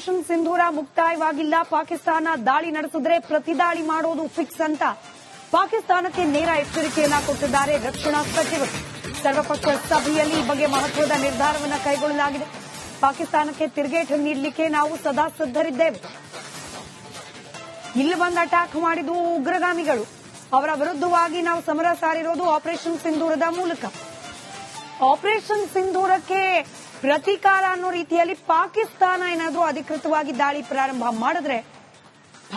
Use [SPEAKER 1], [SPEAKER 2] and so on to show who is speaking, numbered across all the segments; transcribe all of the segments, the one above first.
[SPEAKER 1] Operation ಸಿಂಧೂರ ಮುಕ್ತಾಯವಾಗಿಲ್ಲ. ಪಾಕಿಸ್ತಾನ ದಾಳಿ ನಡೆಸಿದ್ರೆ ಪ್ರತಿದಾಳಿ ಮಾಡೋದು ಫಿಕ್ಸ್ ಅಂತ ಪಾಕಿಸ್ತಾನಕ್ಕೆ ನೇರ ಎಚ್ಚರಿಕೆಯನ್ನ ಕೊಟ್ಟಿದ್ದಾರೆ ರಕ್ಷಣಾ ಸಚಿವರು. ಸರ್ವಪಕ್ಷ ಸಭೆಯಲ್ಲಿ ಈ ಬಗ್ಗೆ ಮಹತ್ವದ ನಿರ್ಧಾರವನ್ನು ಕೈಗೊಳ್ಳಲಾಗಿದೆ. ಪಾಕಿಸ್ತಾನಕ್ಕೆ ತಿರುಗೇಟು ನೀಡಲಿಕ್ಕೆ ನಾವು ಸದಾ ಸಿದ್ಧರಿದ್ದೇವೆ. ಇಲ್ಲಿ ಬಂದು ಅಟ್ಯಾಕ್ ಮಾಡಿದ್ದು ಉಗ್ರಗಾಮಿಗಳು. ಅವರ ವಿರುದ್ಧವಾಗಿ ನಾವು ಸಮರ ಸಾರಿರೋದು ಆಪರೇಷನ್ ಸಿಂಧೂರದ ಮೂಲಕ. ಆಪರೇಷನ್ ಸಿಂಧೂರಕ್ಕೆ ಪ್ರತೀಕಾರ ಅನ್ನೋ ರೀತಿಯಲ್ಲಿ ಪಾಕಿಸ್ತಾನ ಏನಾದರೂ ಅಧಿಕೃತವಾಗಿ ದಾಳಿ ಪ್ರಾರಂಭ ಮಾಡಿದ್ರೆ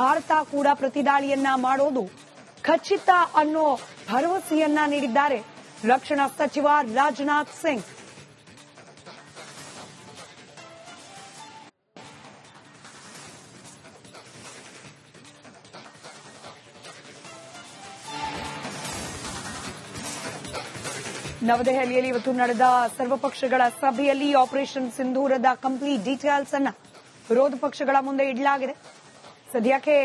[SPEAKER 1] ಭಾರತ ಕೂಡ ಪ್ರತಿದಾಳಿಯನ್ನ ಮಾಡೋದು ಖಚಿತ ಅನ್ನೋ ಭರವಸೆಯನ್ನ ನೀಡಿದ್ದಾರೆ ರಕ್ಷಣಾ ಸಚಿವ ರಾಜನಾಥ್ ಸಿಂಗ್. ನವದೆಹಲಿಯಲ್ಲಿ ಇವತ್ತು ನಡೆದ ಸರ್ವಪಕ್ಷಗಳ ಸಭೆಯಲ್ಲಿ ಆಪರೇಷನ್ ಸಿಂಧೂರದ ಕಂಪ್ಲೀಟ್ ಡೀಟೇಲ್ಸ್ ಅನ್ನ ವಿರೋಧ ಪಕ್ಷಗಳ ಮುಂದೆ ಇಡಲಾಗಿದೆ. ಸದ್ಯಕ್ಕೆ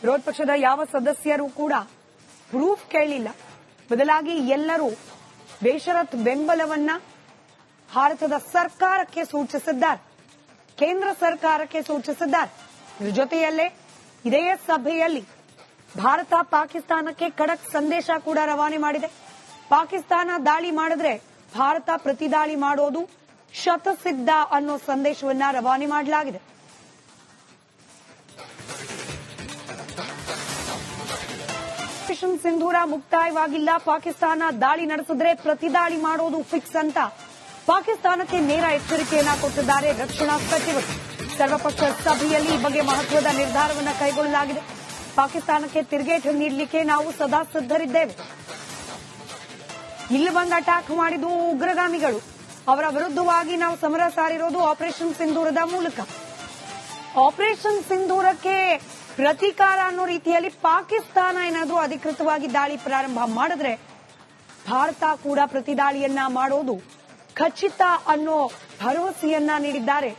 [SPEAKER 1] ವಿರೋಧ ಪಕ್ಷದ ಯಾವ ಸದಸ್ಯರು ಕೂಡ ಪ್ರೂಫ್ ಕೇಳಲಿಲ್ಲ. ಬದಲಾಗಿ ಎಲ್ಲರೂ ಬೇಷರತ್ ಬೆಂಬಲವನ್ನ ಭಾರತದ ಸರ್ಕಾರಕ್ಕೆ ಸೂಚಿಸಿದ್ದಾರೆ, ಕೇಂದ್ರ ಸರ್ಕಾರಕ್ಕೆ ಸೂಚಿಸಿದ್ದಾರೆ. ಇದರ ಜೊತೆಯಲ್ಲೇ ಇದೇ ಸಭೆಯಲ್ಲಿ ಭಾರತ ಪಾಕಿಸ್ತಾನಕ್ಕೆ ಖಡಕ್ ಸಂದೇಶ ಕೂಡ ರವಾನೆ ಮಾಡಿದೆ. ಪಾಕಿಸ್ತಾನ ದಾಳಿ ಮಾಡಿದ್ರೆ ಭಾರತ ಪ್ರತಿದಾಳಿ ಮಾಡೋದು ಶತಸಿದ್ಧ ಅನ್ನೋ ಸಂದೇಶವನ್ನ ರವಾನೆ ಮಾಡಲಾಗಿದೆ. ಆಪರೇಷನ್ ಸಿಂಧೂರ ಮುಕ್ತಾಯವಾಗಿಲ್ಲ. ಪಾಕಿಸ್ತಾನ ದಾಳಿ ನಡೆಸಿದ್ರೆ ಪ್ರತಿದಾಳಿ ಮಾಡೋದು ಫಿಕ್ಸ್ ಅಂತ ಪಾಕಿಸ್ತಾನಕ್ಕೆ ನೇರ ಎಚ್ಚರಿಕೆಯನ್ನ ಕೊಟ್ಟಿದ್ದಾರೆ ರಕ್ಷಣಾ ಸಚಿವರು. ಸರ್ವಪಕ್ಷ ಸಭೆಯಲ್ಲಿ ಈ ಬಗ್ಗೆ ಮಹತ್ವದ ನಿರ್ಧಾರವನ್ನು ಕೈಗೊಳ್ಳಲಾಗಿದೆ. ಪಾಕಿಸ್ತಾನಕ್ಕೆ ತಿರುಗೇಟು ನೀಡಲಿಕ್ಕೆ ನಾವು ಸದಾ ಸಿದ್ಧರಿದ್ದೇವೆ. ಇಲ್ಲಿ ಬಂದು ಅಟ್ಯಾಕ್ ಮಾಡಿದ್ದು ಉಗ್ರಗಾಮಿಗಳು. ಅವರ ವಿರುದ್ಧವಾಗಿ ನಾವು ಸಮರ ಸಾರಿರೋದು ಆಪರೇಷನ್ ಸಿಂಧೂರದ ಮೂಲಕ. ಆಪರೇಷನ್ ಸಿಂಧೂರಕ್ಕೆ ಪ್ರತೀಕಾರ ಅನ್ನೋ ರೀತಿಯಲ್ಲಿ ಪಾಕಿಸ್ತಾನ ಏನಾದರೂ ಅಧಿಕೃತವಾಗಿ ದಾಳಿ ಪ್ರಾರಂಭ ಮಾಡಿದ್ರೆ ಭಾರತ ಕೂಡ ಪ್ರತಿದಾಳಿಯನ್ನ ಮಾಡೋದು ಖಚಿತ ಅನ್ನೋ ಭರವಸೆಯನ್ನ ನೀಡಿದ್ದಾರೆ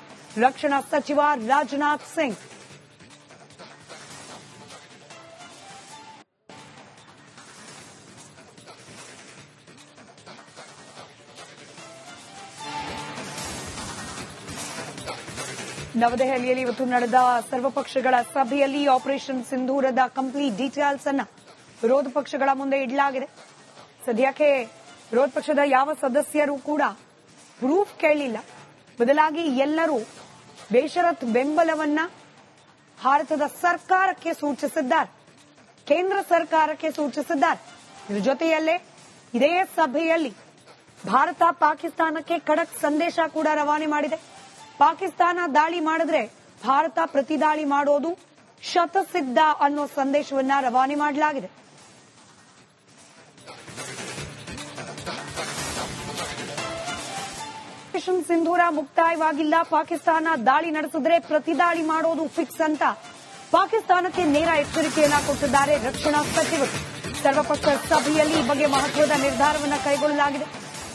[SPEAKER 1] ರಕ್ಷಣಾ ಸಚಿವ ರಾಜನಾಥ್ ಸಿಂಗ್. ನವದೆಹಲಿಯಲ್ಲಿ ಇವತ್ತು ನಡೆದ ಸರ್ವಪಕ್ಷಗಳ ಸಭೆಯಲ್ಲಿ ಆಪರೇಷನ್ ಸಿಂಧೂರದ ಕಂಪ್ಲೀಟ್ ಡೀಟೇಲ್ಸ್ ಅನ್ನ ವಿರೋಧ ಪಕ್ಷಗಳ ಮುಂದೆ ಇಡಲಾಗಿದೆ. ಸದ್ಯಕ್ಕೆ ವಿರೋಧ ಪಕ್ಷದ ಯಾವ ಸದಸ್ಯರು ಕೂಡ ಪ್ರೂಫ್ ಕೇಳಲಿಲ್ಲ. ಬದಲಾಗಿ ಎಲ್ಲರೂ ಬೇಷರತ್ ಬೆಂಬಲವನ್ನ ಭಾರತದ ಸರ್ಕಾರಕ್ಕೆ ಸೂಚಿಸಿದ್ದಾರೆ, ಕೇಂದ್ರ ಸರ್ಕಾರಕ್ಕೆ ಸೂಚಿಸಿದ್ದಾರೆ. ಇದರ ಜೊತೆಯಲ್ಲೇ ಇದೇ ಸಭೆಯಲ್ಲಿ ಭಾರತ ಪಾಕಿಸ್ತಾನಕ್ಕೆ ಖಡಕ್ ಸಂದೇಶ ಕೂಡ ರವಾನೆ ಮಾಡಿದೆ. ಪಾಕಿಸ್ತಾನ ದಾಳಿ ಮಾಡಿದ್ರೆ ಭಾರತ ಪ್ರತಿದಾಳಿ ಮಾಡೋದು ಶತಸಿದ್ಧ ಅನ್ನೋ ಸಂದೇಶವನ್ನ ರವಾನೆ ಮಾಡಲಾಗಿದೆ. ಆಪರೇಷನ್ ಸಿಂಧೂರ ಮುಕ್ತಾಯವಾಗಿಲ್ಲ. ಪಾಕಿಸ್ತಾನ ದಾಳಿ ನಡೆಸಿದ್ರೆ ಪ್ರತಿದಾಳಿ ಮಾಡೋದು ಫಿಕ್ಸ್ ಅಂತ ಪಾಕಿಸ್ತಾನಕ್ಕೆ ನೇರ ಎಚ್ಚರಿಕೆಯನ್ನ ಕೊಟ್ಟಿದ್ದಾರೆ ರಕ್ಷಣಾ ಸಚಿವರು. ಸರ್ವಪಕ್ಷ ಸಭೆಯಲ್ಲಿ ಈ ಬಗ್ಗೆ ಮಹತ್ವದ ನಿರ್ಧಾರವನ್ನು ಕೈಗೊಳ್ಳಲಾಗಿದೆ.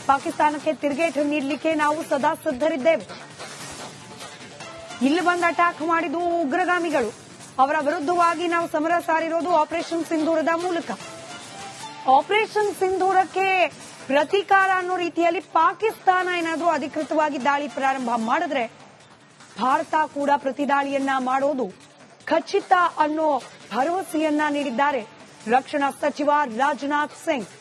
[SPEAKER 1] ಪಾಕಿಸ್ತಾನಕ್ಕೆ ತಿರುಗೇಟು ನೀಡಲಿಕ್ಕೆ ನಾವು ಸದಾ ಸಿದ್ಧರಿದ್ದೇವೆ. ಇಲ್ಲಿ ಬಂದು ಅಟ್ಯಾಕ್ ಮಾಡಿದ್ದು ಉಗ್ರಗಾಮಿಗಳು. ಅವರ ವಿರುದ್ಧವಾಗಿ ನಾವು ಸಮರ ಸಾರಿರೋದು ಆಪರೇಷನ್ ಸಿಂಧೂರದ ಮೂಲಕ. ಆಪರೇಷನ್ ಸಿಂಧೂರಕ್ಕೆ ಪ್ರತೀಕಾರ ಅನ್ನೋ ರೀತಿಯಲ್ಲಿ ಪಾಕಿಸ್ತಾನ ಏನಾದರೂ ಅಧಿಕೃತವಾಗಿ ದಾಳಿ ಪ್ರಾರಂಭ ಮಾಡಿದ್ರೆ ಭಾರತ ಕೂಡ ಪ್ರತಿದಾಳಿಯನ್ನ ಮಾಡೋದು ಖಚಿತ ಅನ್ನೋ ಭರವಸೆಯನ್ನ ನೀಡಿದ್ದಾರೆ ರಕ್ಷಣಾ ಸಚಿವ ರಾಜನಾಥ್ ಸಿಂಗ್.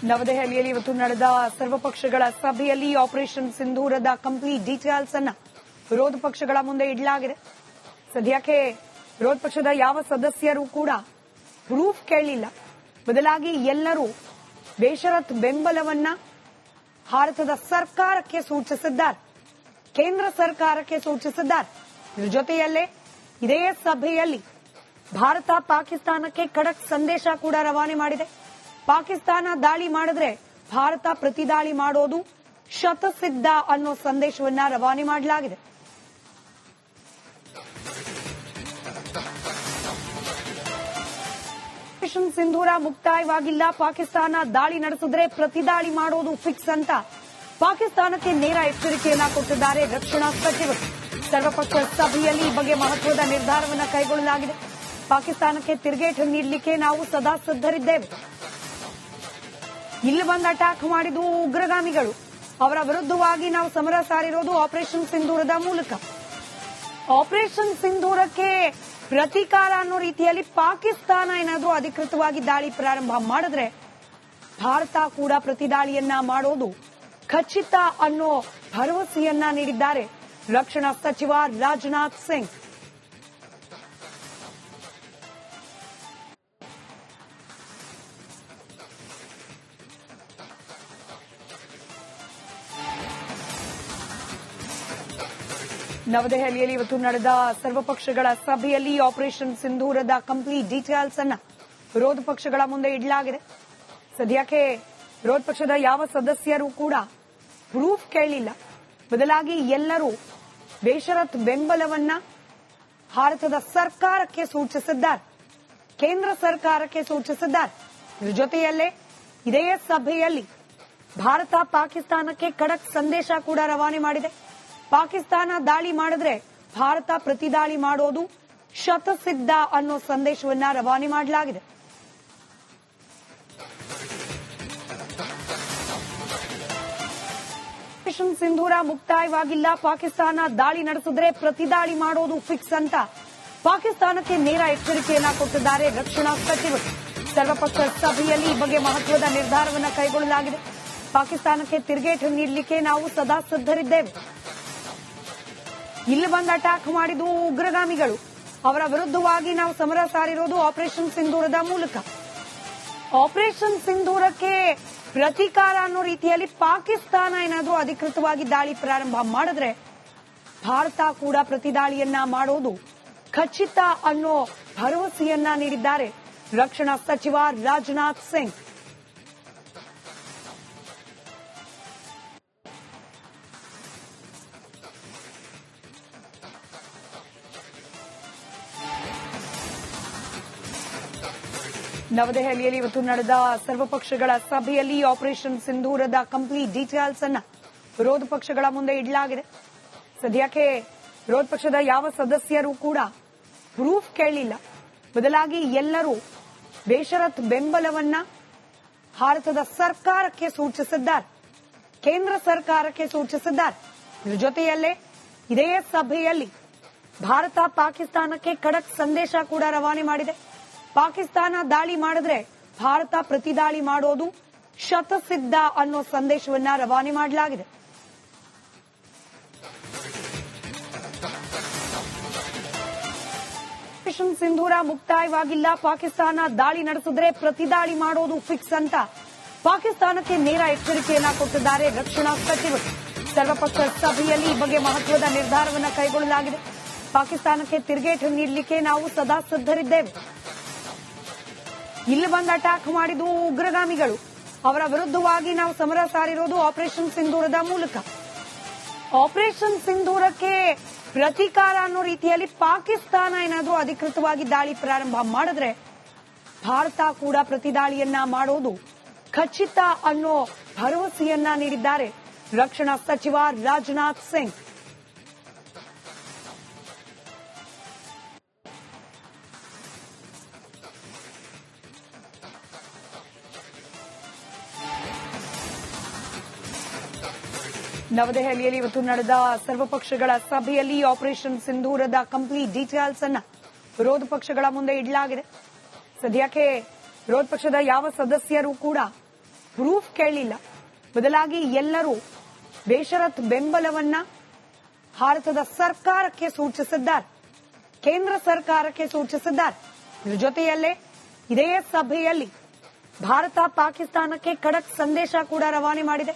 [SPEAKER 1] ನವದೆಹಲಿಯಲ್ಲಿ ಇವತ್ತು ನಡೆದ ಸರ್ವಪಕ್ಷಗಳ ಸಭೆಯಲ್ಲಿ ಆಪರೇಷನ್ ಸಿಂಧೂರದ ಕಂಪ್ಲೀಟ್ ಡೀಟೇಲ್ಸ್ ಅನ್ನ ವಿರೋಧ ಪಕ್ಷಗಳ ಮುಂದೆ ಇಡಲಾಗಿದೆ. ಸದ್ಯಕ್ಕೆ ವಿರೋಧ ಪಕ್ಷದ ಯಾವ ಸದಸ್ಯರು ಕೂಡ ಪ್ರೂಫ್ ಕೇಳಲಿಲ್ಲ. ಬದಲಾಗಿ ಎಲ್ಲರೂ ಬೇಷರತ್ ಬೆಂಬಲವನ್ನ ಭಾರತದ ಸರ್ಕಾರಕ್ಕೆ ಸೂಚಿಸಿದ್ದಾರೆ, ಕೇಂದ್ರ ಸರ್ಕಾರಕ್ಕೆ ಸೂಚಿಸಿದ್ದಾರೆ. ಇದರ ಜೊತೆಯಲ್ಲೇ ಇದೇ ಸಭೆಯಲ್ಲಿ ಭಾರತ ಪಾಕಿಸ್ತಾನಕ್ಕೆ ಖಡಕ್ ಸಂದೇಶ ಕೂಡ ರವಾನೆ ಮಾಡಿದೆ. ಪಾಕಿಸ್ತಾನ ದಾಳಿ ಮಾಡಿದ್ರೆ ಭಾರತ ಪ್ರತಿದಾಳಿ ಮಾಡೋದು ಶತಸಿದ್ಧ ಅನ್ನೋ ಸಂದೇಶವನ್ನ ರವಾನೆ ಮಾಡಲಾಗಿದೆ. ಆಪರೇಷನ್ ಸಿಂಧೂರ ಮುಕ್ತಾಯವಾಗಿಲ್ಲ. ಪಾಕಿಸ್ತಾನ ದಾಳಿ ನಡೆಸಿದ್ರೆ ಪ್ರತಿದಾಳಿ ಮಾಡೋದು ಫಿಕ್ಸ್ ಅಂತ ಪಾಕಿಸ್ತಾನಕ್ಕೆ ನೇರ ಎಚ್ಚರಿಕೆಯನ್ನ ಕೊಟ್ಟಿದ್ದಾರೆ ರಕ್ಷಣಾ ಸಚಿವರು. ಸರ್ವಪಕ್ಷ ಸಭೆಯಲ್ಲಿ ಈ ಬಗ್ಗೆ ಮಹತ್ವದ ನಿರ್ಧಾರವನ್ನು ಕೈಗೊಳ್ಳಲಾಗಿದೆ. ಪಾಕಿಸ್ತಾನಕ್ಕೆ ತಿರುಗೇಟು ನೀಡಲಿಕ್ಕೆ ನಾವು ಸದಾ ಸಿದ್ಧರಿದ್ದೇವೆ. ಇಲ್ಲಿ ಬಂದು ಅಟ್ಯಾಕ್ ಮಾಡಿದ ಉಗ್ರಗಾಮಿಗಳು, ಅವರ ವಿರುದ್ಧವಾಗಿ ನಾವು ಸಮರ ಸಾರಿರೋದು ಆಪರೇಷನ್ ಸಿಂಧೂರದ ಮೂಲಕ. ಆಪರೇಷನ್ ಸಿಂಧೂರಕ್ಕೆ ಪ್ರತೀಕಾರ ಅನ್ನೋ ರೀತಿಯಲ್ಲಿ ಪಾಕಿಸ್ತಾನ ಏನಾದರೂ ಅಧಿಕೃತವಾಗಿ ದಾಳಿ ಪ್ರಾರಂಭ ಮಾಡಿದ್ರೆ ಭಾರತ ಕೂಡ ಪ್ರತಿದಾಳಿಯನ್ನ ಮಾಡೋದು ಖಚಿತ ಅನ್ನೋ ಭರವಸೆಯನ್ನ ನೀಡಿದ್ದಾರೆ ರಕ್ಷಣಾ ಸಚಿವ ರಾಜನಾಥ್ ಸಿಂಗ್. ನವದೆಹಲಿಯಲ್ಲಿ ಇವತ್ತು ನಡೆದ ಸರ್ವಪಕ್ಷಗಳ ಸಭೆಯಲ್ಲಿ ಆಪರೇಷನ್ ಸಿಂಧೂರದ ಕಂಪ್ಲೀಟ್ ಡೀಟೇಲ್ಸ್ ಅನ್ನ ವಿರೋಧ ಪಕ್ಷಗಳ ಮುಂದೆ ಇಡಲಾಗಿದೆ. ಸದ್ಯಕ್ಕೆ ವಿರೋಧ ಪಕ್ಷದ ಯಾವ ಸದಸ್ಯರು ಕೂಡ ಪ್ರೂಫ್ ಕೇಳಿಲ್ಲ. ಬದಲಾಗಿ ಎಲ್ಲರೂ ಬೇಷರತ್ ಬೆಂಬಲವನ್ನ ಭಾರತದ ಸರ್ಕಾರಕ್ಕೆ ಸೂಚಿಸಿದ್ದಾರೆ, ಕೇಂದ್ರ ಸರ್ಕಾರಕ್ಕೆ ಸೂಚಿಸಿದ್ದಾರೆ. ಇದರ ಜೊತೆಯಲ್ಲೇ ಇದೇ ಸಭೆಯಲ್ಲಿ ಭಾರತ ಪಾಕಿಸ್ತಾನಕ್ಕೆ ಖಡಕ್ ಸಂದೇಶ ಕೂಡ ರವಾನೆ ಮಾಡಿದೆ. ಪಾಕಿಸ್ತಾನ ದಾಳಿ ಮಾಡಿದ್ರೆ ಭಾರತ ಪ್ರತಿದಾಳಿ ಮಾಡೋದು ಶತಸಿದ್ಧ ಅನ್ನೋ ಸಂದೇಶವನ್ನ ರವಾನೆ ಮಾಡಲಾಗಿದೆ. ಆಪರೇಷನ್ ಸಿಂಧೂರ ಮುಕ್ತಾಯವಾಗಿಲ್ಲ, ಪಾಕಿಸ್ತಾನ ದಾಳಿ ನಡೆಸಿದ್ರೆ ಪ್ರತಿದಾಳಿ ಮಾಡೋದು ಫಿಕ್ಸ್ ಅಂತ ಪಾಕಿಸ್ತಾನಕ್ಕೆ ನೇರ ಎಚ್ಚರಿಕೆಯನ್ನ ಕೊಟ್ಟಿದ್ದಾರೆ ರಕ್ಷಣಾ ಸಚಿವರು. ಸರ್ವಪಕ್ಷ ಸಭೆಯಲ್ಲಿ ಈ ಬಗ್ಗೆ ಮಹತ್ವದ ನಿರ್ಧಾರವನ್ನು ಕೈಗೊಳ್ಳಲಾಗಿದೆ. ಪಾಕಿಸ್ತಾನಕ್ಕೆ ತಿರುಗೇಟು ನೀಡಲಿಕ್ಕೆ ನಾವು ಸದಾ ಸಿದ್ಧರಿದ್ದೇವೆ. ಇಲ್ಲಿ ಬಂದು ಅಟ್ಯಾಕ್ ಮಾಡಿದ ಉಗ್ರಗಾಮಿಗಳು, ಅವರ ವಿರುದ್ಧವಾಗಿ ನಾವು ಸಮರ ಸಾರಿರೋದು ಆಪರೇಷನ್ ಸಿಂಧೂರದ ಮೂಲಕ. ಆಪರೇಷನ್ ಸಿಂಧೂರಕ್ಕೆ ಪ್ರತೀಕಾರ ಅನ್ನೋ ರೀತಿಯಲ್ಲಿ ಪಾಕಿಸ್ತಾನ ಏನಾದರೂ ಅಧಿಕೃತವಾಗಿ ದಾಳಿ ಪ್ರಾರಂಭ ಮಾಡಿದ್ರೆ ಭಾರತ ಕೂಡ ಪ್ರತಿದಾಳಿಯನ್ನ ಮಾಡೋದು ಖಚಿತ ಅನ್ನೋ ಭರವಸೆಯನ್ನ ನೀಡಿದ್ದಾರೆ ರಕ್ಷಣಾ ಸಚಿವ ರಾಜನಾಥ್ ಸಿಂಗ್. ನವದೆಹಲಿಯಲ್ಲಿ ಇವತ್ತು ನಡೆದ ಸರ್ವಪಕ್ಷಗಳ ಸಭೆಯಲ್ಲಿ ಆಪರೇಷನ್ ಸಿಂಧೂರದ ಕಂಪ್ಲೀಟ್ ಡೀಟೇಲ್ಸ್ ಅನ್ನ ವಿರೋಧ ಪಕ್ಷಗಳ ಮುಂದೆ ಇಡಲಾಗಿದೆ. ಸದ್ಯಕ್ಕೆ ವಿರೋಧ ಪಕ್ಷದ ಯಾವ ಸದಸ್ಯರು ಕೂಡ ಪ್ರೂಫ್ ಕೇಳಿಲ್ಲ. ಬದಲಾಗಿ ಎಲ್ಲರೂ ಬೇಷರತ್ ಬೆಂಬಲವನ್ನ ಭಾರತದ ಸರ್ಕಾರಕ್ಕೆ ಸೂಚಿಸಿದ್ದಾರೆ, ಕೇಂದ್ರ ಸರ್ಕಾರಕ್ಕೆ ಸೂಚಿಸಿದ್ದಾರೆ. ಇದರ ಜೊತೆಯಲ್ಲೇ ಇದೇ ಸಭೆಯಲ್ಲಿ ಭಾರತ ಪಾಕಿಸ್ತಾನಕ್ಕೆ ಖಡಕ್ ಸಂದೇಶ ಕೂಡ ರವಾನೆ ಮಾಡಿದೆ. ಪಾಕಿಸ್ತಾನ ದಾಳಿ ಮಾಡಿದ್ರೆ ಭಾರತ ಪ್ರತಿದಾಳಿ ಮಾಡೋದು ಶತಸಿದ್ಧ ಅನ್ನೋ ಸಂದೇಶವನ್ನ ರವಾನೆ ಮಾಡಲಾಗಿದೆ. ಆಪರೇಷನ್ ಸಿಂಧೂರ ಮುಕ್ತಾಯವಾಗಿಲ್ಲ, ಪಾಕಿಸ್ತಾನ ದಾಳಿ ನಡೆಸಿದ್ರೆ ಪ್ರತಿದಾಳಿ ಮಾಡೋದು ಫಿಕ್ಸ್ ಅಂತ ಪಾಕಿಸ್ತಾನಕ್ಕೆ ನೇರ ಎಚ್ಚರಿಕೆಯನ್ನ ಕೊಟ್ಟಿದ್ದಾರೆ ರಕ್ಷಣಾ ಸಚಿವರು. ಸರ್ವಪಕ್ಷ ಸಭೆಯಲ್ಲಿ ಈ ಬಗ್ಗೆ ಮಹತ್ವದ ನಿರ್ಧಾರವನ್ನು ಕೈಗೊಳ್ಳಲಾಗಿದೆ. ಪಾಕಿಸ್ತಾನಕ್ಕೆ ತಿರುಗೇಟು ನೀಡಲಿಕ್ಕೆ ನಾವು ಸದಾ ಸಿದ್ಧರಿದ್ದೇವೆ. ಇಲ್ಲಿ ಬಂದು ಅಟ್ಯಾಕ್ ಮಾಡಿದ ಉಗ್ರಗಾಮಿಗಳು, ಅವರ ವಿರುದ್ಧವಾಗಿ ನಾವು ಸಮರ ಸಾರಿರೋದು ಆಪರೇಷನ್ ಸಿಂಧೂರದ ಮೂಲಕ. ಆಪರೇಷನ್ ಸಿಂಧೂರಕ್ಕೆ ಪ್ರತೀಕಾರ ಅನ್ನೋ ರೀತಿಯಲ್ಲಿ ಪಾಕಿಸ್ತಾನ ಏನಾದರೂ ಅಧಿಕೃತವಾಗಿ ದಾಳಿ ಪ್ರಾರಂಭ ಮಾಡಿದ್ರೆ ಭಾರತ ಕೂಡ ಪ್ರತಿದಾಳಿಯನ್ನ ಮಾಡೋದು ಖಚಿತ ಅನ್ನೋ ಭರವಸೆಯನ್ನ ನೀಡಿದ್ದಾರೆ ರಕ್ಷಣಾ ಸಚಿವ ರಾಜನಾಥ್ ಸಿಂಗ್. ನವದೆಹಲಿಯಲ್ಲಿ ಇವತ್ತು ನಡೆದ ಸರ್ವಪಕ್ಷಗಳ ಸಭೆಯಲ್ಲಿ ಆಪರೇಷನ್ ಸಿಂಧೂರದ ಕಂಪ್ಲೀಟ್ ಡೀಟೇಲ್ಸ್ ಅನ್ನ ವಿರೋಧ ಪಕ್ಷಗಳ ಮುಂದೆ ಇಡಲಾಗಿದೆ. ಸದ್ಯಕ್ಕೆ ವಿರೋಧ ಪಕ್ಷದ ಯಾವ ಸದಸ್ಯರು ಕೂಡ ಪ್ರೂಫ್ ಕೇಳಿಲ್ಲ. ಬದಲಾಗಿ ಎಲ್ಲರೂ ಬೇಷರತ್ ಬೆಂಬಲವನ್ನ ಭಾರತದ ಸರ್ಕಾರಕ್ಕೆ ಸೂಚಿಸಿದ್ದಾರೆ, ಕೇಂದ್ರ ಸರ್ಕಾರಕ್ಕೆ ಸೂಚಿಸಿದ್ದಾರೆ. ಇದರ ಜೊತೆಯಲ್ಲೇ ಇದೇ ಸಭೆಯಲ್ಲಿ ಭಾರತ ಪಾಕಿಸ್ತಾನಕ್ಕೆ ಖಡಕ್ ಸಂದೇಶ ಕೂಡ ರವಾನೆ ಮಾಡಿದೆ.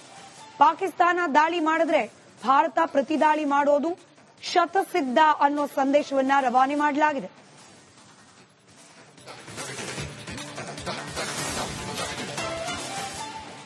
[SPEAKER 1] ಪಾಕಿಸ್ತಾನ ದಾಳಿ ಮಾಡಿದ್ರೆ ಭಾರತ ಪ್ರತಿದಾಳಿ ಮಾಡೋದು ಶತಸಿದ್ಧ ಅನ್ನೋ ಸಂದೇಶವನ್ನ ರವಾನೆ ಮಾಡಲಾಗಿದೆ.